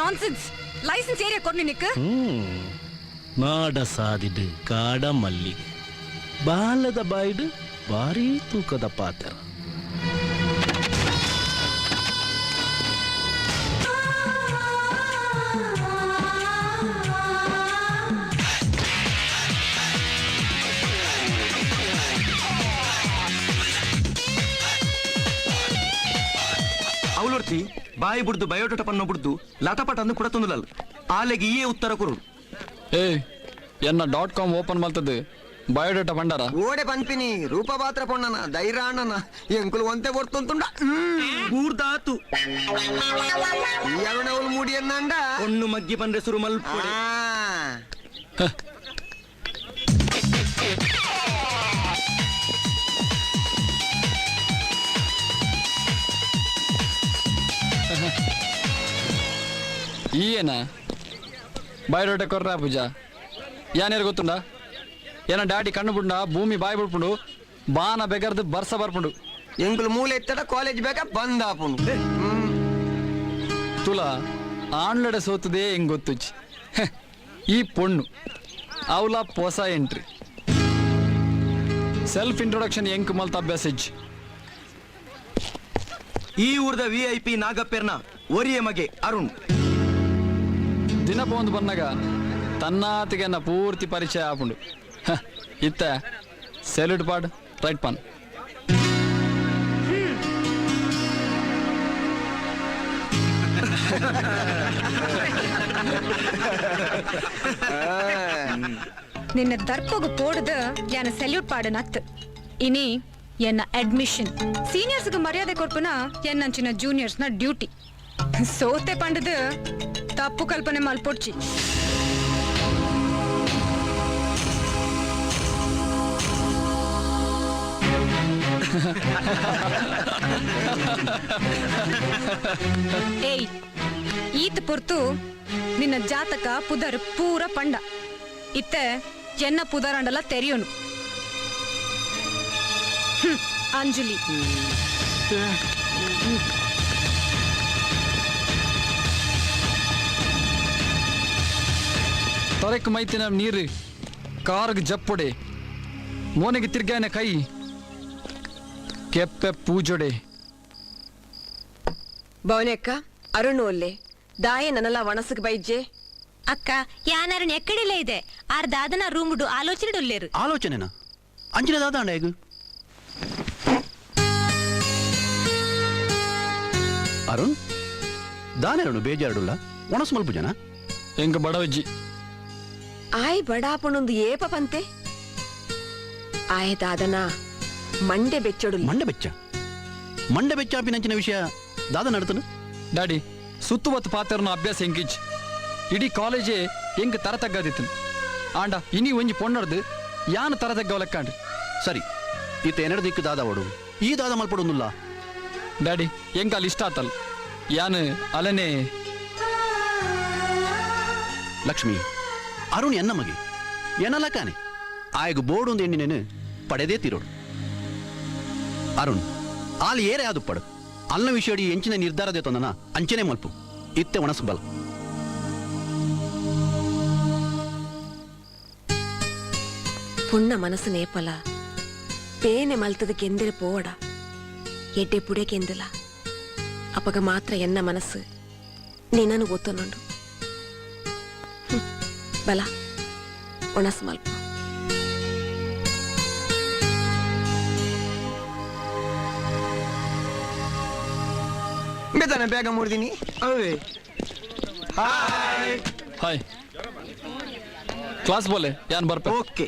Nonsense licence area ಕೊಡ್ನಿ ನಿಕ್ ನಾಡ ಸಾದಿಡು ಕಾಡ ಮಲ್ಲಿಗೆ ಬಾಲದ ಬಾಯಿಡು ಭಾರಿ ತೂಕದ ಪಾತ್ರ. ಅವಲೊರ್ತಿ ಬಾಯಿ ಬುಡ್ದು ಬಯೋಡಾಟಾ ಪನ್ನ ಬುಡ್ದು ಲಟಪಟ ಅಂದು ಕೂಡ ತೊಂದಲಲ್ಲ ಆಲೆಗೆ ಈ ಉತ್ತರ ಕೊರು. .com ಓಪನ್ ಮಾಡ್ತದೆ ಬಯೋಡಾಟಾ ಬಂಡಾರ ಓಡೆ ಪಂಪಿನಿ ರೂಪ ಪಾತ್ರ ಪೊಣ್ಣನ ಧೈರ್ಯಣ್ಣನ ಎಂಕುಲು ಒಂತೆ ಕೊಡ್ತುಂಟುಂಡ ಊರ್ದಾತು ఎవడవులు మూడి అన్నండ ఒన్ను మగ్గి పండ్రె సురు మల్పుడే ఈయన బయోడేటా కొర్రా పూజ యానేరు ಗೊತ್ತುಂಡ ಏನ ಡ್ಯಾಡಿ ಕಣ್ಣು ಬುಂಡ ಭೂಮಿ ಬಾಯಿ ಬಿಡ್ಪುಂಡು ಬಾನ ಬೆಗರ್ದು ಬರ್ಸ ಬರ್ಪುಂಡು ಎಂಕುಲು ಮೂಲೆ ಎತ್ತಡ ಕಾಲೇಜ್ ಬೇಕ ಬಂದಾಪುಂಡು ತುಲ ಆನ್ಲಡೆ ಸೋತದೇ ಹೆಂಗ್ ಗೊತ್ತುಚ್ಚಿ ಈ ಪೊಣ್ಣು ಅವಲ ಹೊಸ ಎಂಟ್ರಿ ಸೆಲ್ಫ್ ಇಂಟ್ರೊಡಕ್ಷನ್ ಎಂಕ್ ಮಲ್ತ ಅಭ್ಯಾಸ ಇಜ್ಜಿ ಈ ಊರ್ದ VIP ನಾಗಪ್ಪೆರ್ನ ಒರಿಯ ಮಗೆ ಅರುಣ್ ದಿನ ಬಂದು ಬಂದಾಗ ತನ್ನಾತಿಗೆ ನಾ ಪೂರ್ತಿ ಪರಿಚಯ ಆಪುಂಡು ಇತ್ತ ಸೆಲ್ಯೂಟ್ ಪಾಡ್ ರೈಟ್ ಪಾನ್ ನಿನ್ನ ದರ್ಪೋಗ ಪೋಡದ ಯಾನ ಸೆಲ್ಯೂಟ್ ಪಾಡನತ್ ಇನಿ ಎನ್ನ ಅಡ್ಮಿಷನ್ ಸೀನಿಯರ್ಸ್ ಮರ್ಯಾದೆ ಕೊರ್ಪನ ಎನ್ನಂಚಿನ ಜೂನಿಯರ್ಸ್ ನ ಡ್ಯೂಟಿ ಸೋತೆ ಪಂಡದ ತಪ್ಪು ಕಲ್ಪನೆ ಮಲ್ಪೊಡ್ಚಿ ಏಯ್ ಈತ ಪೊರ್ತು ನಿನ್ನ ಜಾತಕ ಪುದರ್ ಪೂರ ಪಂಡ ಇತ್ತೆ ಎನ್ನ ಪುದರಂಡಲ ತೆರೆಯೋನು ಅಂಜಲಿ ತೊರೆಕ್ ಮೈತಿನ ನೀರು ಕಾರ್ಗ್ ಜಪ್ಪೊಡೆ ಮೋನೆಗೆ ತಿರ್ಗಾನೆ ಕೈ ಕೆಪ್ಪೆ ಪೂಜೊಡೆ భవనక్క అరుణ్ ఒల్లే దాయ ననలా వనసుకు బైజ్జే అక్క యానరుణ్ ఎక్కడిలే ಇದೆ ఆర్ దాదన రూముడు ఆలోచనడొల్లేరు ಆಲೋಚನೆನಾ ಅಂಚಿನ ದಾದಾಂಡ ಹೇಗು ಅರುಣ್ ದಾನೆರಡು ಬೇಜಾರಡುಲ್ಲ ಒಣಸು ಮಲ್ಪ ಜನ ಎಂಗ ಬಡವಜ್ಜಿ ಆಯ್ ಬಡಾಪಣೊಂದು ಏಪ ಪಂತೆ ಆಯ್ ದಾದನ ಮಂಡೆ ಬೆಚ್ಚೊಡು ಮಂಡೆ ಬೆಚ್ಚಾಪಿನಂಚಿನ ವಿಷಯ ದಾದ ನಡ್ತನು ಡ್ಯಾಡಿ ಸುತ್ತುವತ್ತು ಪಾತ್ರನ ಅಭ್ಯಾಸ ಹೆಂಗಿಜ್ ಇಡೀ ಕಾಲೇಜೇ ಹೆಂಗ್ ತರ ತಗ್ಗದಿತ್ತು ಆಂಡ ಇನಿ ಒಂಜಿ ಪೊಣ್ಣಡ್ದು ಯಾನು ತರ ತಗ್ಗವ ಲೆಕ್ಕಾಂಡ್ರಿ ಸರಿ ಈತ ಎನಡ ದಿಕ್ಕು ದಾದ ಓಡು ಈ ದಾದ ಮಲ್ಪಡೊಂದುಲ್ಲ ಡ್ಯಾಡಿ ಹೆಂಗ ಅಲ್ಲಿ ಇಷ್ಟ ಆತಲ್ ಯಾನು ಅಲನೆ ಲಕ್ಷ್ಮಿ ಅರುಣ್ ಎನ್ನ ಮಗೆ ಏನಲ್ಲ ಕಾನೆ ಆಯ್ಗು ಬೋರ್ಡ್ ಒಂದು ಎಣ್ಣಿನೇನು ಪಡೆದೇ ತೀರೋಡು ಅರುಣ್ ಆಲ್ ಏರೆ ಅದು ಪಡು ಅಲ್ಲ ವಿಷಯಡಿ ಎಂಚಿನ ನಿರ್ಧಾರದೇ ತಂದನ ಅಂಚನೆ ಮಲ್ಪು ಇತ್ತೆ ಒಣಸು ಬಲ పున్న మనసు నేపల పేనె మల్తదకి ఎందెరు పోవడ ఎడ్డే పుడేకెందుల అప్పగ మాత్ర ఎన్న మనసు నేనను ಗೊತ್ತನುಂಡು ಬಲ ಒಣಸು ಮಲ್ಪ ಬೇತಾನೆ ಬೇಗ ಮೂಡ್ತೀನಿ ಅವೇ ಹಾಯ್ ಹಾಯ್ ಕ್ಲಾಸ್ ಬೋಲೆ ಯಾನ್ ಬರ್ಪೆ ಓಕೆ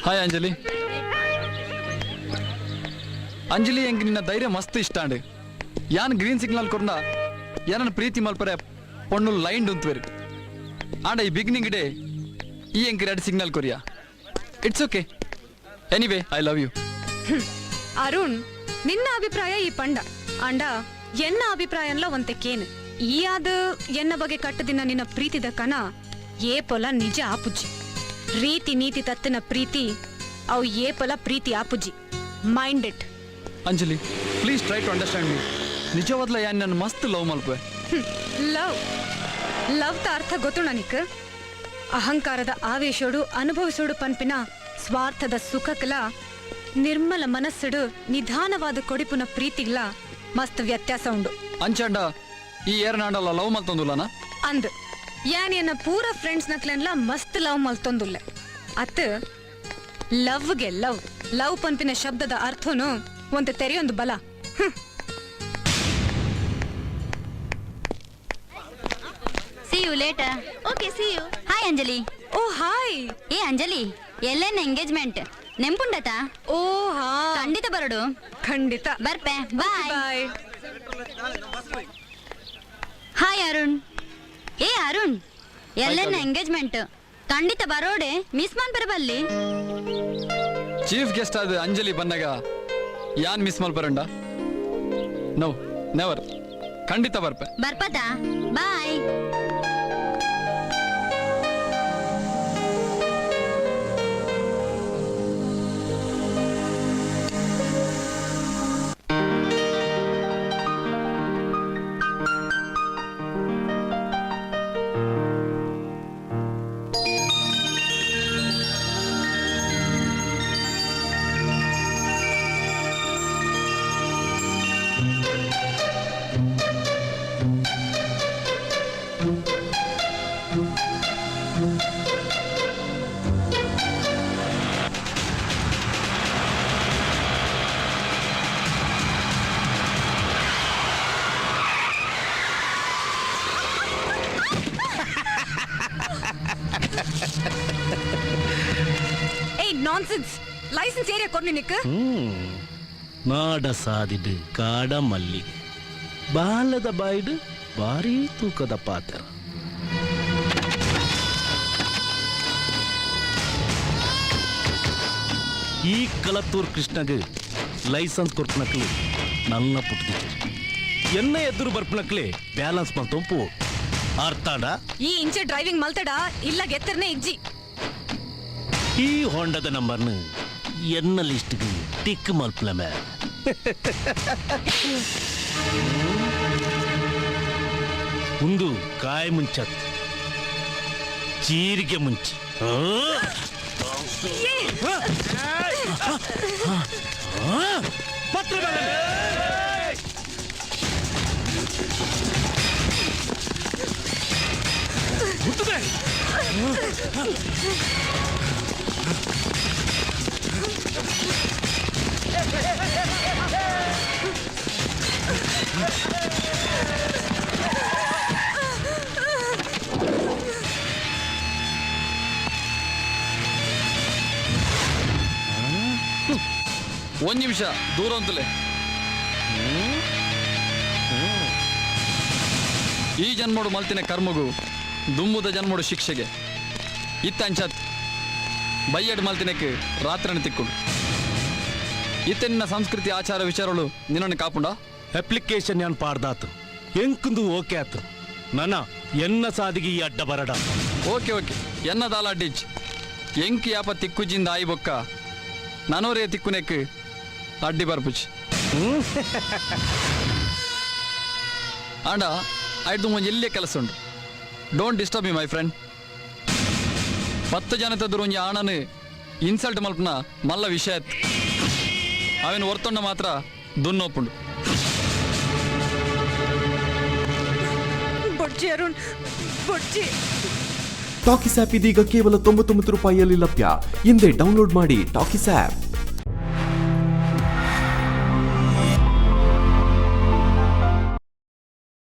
ಹಾಯ್ ಅಂಜಲಿ ಅಂಜಲಿ ಎಂಗ್ ನಿನ್ನ ಧೈರ್ಯ ಮಸ್ತ್ ಇಷ್ಟ ಅಂಡ್ ಯಾನ್ ಗ್ರೀನ್ ಸಿಗ್ನಲ್ ಕೊರ್ನ ಯಾರನ್ನ ಪ್ರೀತಿ ಮಲ್ಪರೆ ಪೊಣ್ಣು ಲೈನ್ ಉಂತ್ವೇರು ಆಂಡ ಈ ಬಿಗಿನಿಂಗ್ ಡೇ ಈ ಎಂಕ್ ರೆಡ್ ಸಿಗ್ನಲ್ ಕೊರಿಯಾ it's okay anyway I love you Arun ನಿನ್ನ ಅಭಿಪ್ರಾಯ ಈ ಪಂಡ ಅಂಡ ಎನ್ನ ಅಭಿಪ್ರಾಯನ್ಲ ಒಂತೆ ಕೇನು ಈ ಆದ ಎನ್ನ ಬಗ್ಗೆ ಕಟ್ಟದಿನ ನಿನ್ನ ಪ್ರೀತಿದ ಕನ ಏ ಪೊಲ ನಿಜ ಆಪುಜ್ಜಿ ರೀತಿ ನೀತಿ ತತ್ತಿನ ಪ್ರೀತಿ ಅವು ಏಪಲ ಪ್ರೀತಿ ಆಪುಜಿ. Mind it. Anjali please try to understand me. ನಿಜವಾದ್ಲ ಯಾನ್ ನನ್ನ ಮಸ್ತ್ ಲವ್ ಮಲ್ಪೆ. ಲವ್ ಲವ್ ತ ಅರ್ಥ ಗೊತ್ತು ನನಕ್. ಅಹಂಕಾರದ ಆವೇಶೋಡು ಅನುಭವಿಸೋಡು ಪನ್ಪಿನ ಸ್ವಾರ್ಥದ ಸುಖಕ್ಲ ನಿರ್ಮಲ ಮನಸ್ಸುಡು ನಿಧಾನವಾದ ಕೊಡಿಪುನ ಪ್ರೀತಿಗ್ಲ ಮಸ್ತ್ ವ್ಯತ್ಯಾಸ ಉಂಡು. ಅಂಚಂಡ ಈ ಏರ್ನಾಡಲ್ಲ ಲವ್ ಮಲ್ತೊಂದುಲ್ಲನ ಅಂದ್ ಯಾನ್ ಎನ್ನ ಪೂರ ಫ್ರೆಂಡ್ಸ್ ನಕ್ಲೆನ್ಲ ಮಸ್ತ್ ಲವ್ ಮಲ್ತೊಂದುಲ್ಲೆ. ಅತ್ ಲವ್ಗೆ ಲವ್ ಲವ್ ಪನ್ಪಿನ ಶಬ್ದದ ಅರ್ಥನು ಒಂತೆ ತೆರೆಯೊಂದು ಬಲ. See you later. Okay, see you. Hi, Anjali. ಓ ಹಾಯ್. ಏ ಅಂಜಲಿ, ಎಲ್ಲೇನ ಎಂಗೇಜ್ಮೆಂಟ್ ನೆಂಪುಂಡತ? ಓ ಹಾ ಖಂಡಿತ ಬರಡು. ಖಂಡಿತ ಬರ್ಪೆ. ಬಾಯ್. ಬಾಯ್. ಹಾಯ್ ಅರುಣ್. ಏ ಅರುಣ್, ಎಲ್ಲೇನ ಎಂಗೇಜ್ಮೆಂಟ್ ಖಂಡಿತ ಬರೋಡೆ ಮಿಸ್ ಮಾಡ್ಬರ್ಬಲ್ಲಿ. ಚೀಫ್ ಗೆಸ್ಟ್ ಆದ ಅಂಜಲಿ ಬಂದಾಗ ಯಾನ್ ಮಿಸ್ ಮಲ್ಪರಂಡ? No never. ಖಂಡಿತ ಬರ್ಪೆ. ಬರ್ಪದ. ಬಾಯ್. ಏಯ್ ನಾನ್ಸೆನ್ಸ್. ಲೈಸೆನ್ಸ್ ಏರಿಯಾ ಕೊಡ್ನಿ ನಿಕ್. ನಾಡ ಸಾದಿಡು ಕಾಡ ಮಲ್ಲಿಗೆ ಬಾಲದ ಬಾಯ್ಡು ಭಾರಿ ತೂಕದ ಪಾತ್ರ. ಈ ಕಲತ್ತೂರ್ ಕೃಷ್ಣಗೆ ಲೈಸೆನ್ಸ್ ಕೊರ್ಪನಕ್ಲಿ ನನ್ನ ಪುಟ್ಟಿದ್ರು ಎನ್ನ ಎದುರು ಬರ್ಪನಕ್ಲಿ ಬ್ಯಾಲೆನ್ಸ್ ಮಾಡ್ತಂಪು ಅರ್ಥಾಡ. ಈ ಇಂಚೆ ಡ್ರೈವಿಂಗ್ ಮಲ್ತಡ ಇಲ್ಲ ಗೆತ್ತರ್ನೆ ಇಜ್ಜಿ. ಈ ಹೊಂಡದ ನಂಬರ್ನು ಎನ್ನ ಲಿಸ್ಟ್ಗೆ ಟಿಕ್ ಮಲ್ಪಲಮೆ. ಒಂದು ಕಾಯಿ ಮುಂಚತ್ ಚೀರಿಗೆ ಮುಂಚೆ ಪತ್ರ ಒಂದ್ ನಿಮಿಷ ದೂರ ಅಂತಲೇ. ಈ ಜನ್ಮೋಡು ಮಲ್ತಿನ ಕರ್ಮಗು ದುಮ್ಮುದ ಜನ್ಮೋಡು ಶಿಕ್ಷೆಗೆ ಇತ್ತಂಚತ್ ಬಯ್ಯಡ್ ಮಲ್ತಿನಕ್ಕೆ ರಾತ್ರಿನ ತಿಕ್ಕೊಂಡು ಇತ್ತ ನಿನ್ನ ಸಂಸ್ಕೃತಿ ಆಚಾರ ವಿಚಾರಗಳು ನಿನ್ನನ್ನು ಕಾಪುಂಡ. ಅಪ್ಲಿಕೇಶನ್ ಯಾನ್ ಪಾಡ್ದಾತು ಎಂಕುಂದು ಓಕೆ ಆತು ನನ್ನ ಎನ್ನ ಸಾದಿಗೆ ಈ ಅಡ್ಡ ಬರಡ. ಓಕೆ ಓಕೆ ಎನ್ನ ದಾಲ ಡಿಜ್ ಎಂಕಿ ಯಾಪ ತಿಕ್ಕುಜಿಂದ ಆಯಿ ಬೊಕ್ಕ ನನೋರೇ ತಿಕ್ಕುನೆಕ್ ಅಡ್ಡಿ ಬರ್ಪುಜ್ ಆಂಡ ಆಯ್ತು ಮುಂಜೆ ಎಲ್ಲೇ ಕೆಲಸ ಉಂಟು. Don't disturb me my friend. 10 ಜನ ತದ್ರು ಒಂಜಿ ಆಣನು ಇನ್ಸಲ್ಟ್ ಮಲ್ಪನ ಮಲ್ಲ ವಿಷಯ ಅವನು ಹೊರ್ತೊಂಡ ಮಾತ್ರ ದುನ್ನೋಪುಂಡು. ಬೊಡ್ಜಿ ಅರುಣ್ ಬೊಡ್ಜಿ. ಟಾಕಿಸ್ ಆಪ್ ಇದೀಗ ಕೇವಲ 99 ರೂಪಾಯಿಯಲ್ಲಿ ಲಭ್ಯ. ಹಿಂದೆ ಡೌನ್ಲೋಡ್ ಮಾಡಿ ಟಾಕಿಸ್ ಆಪ್.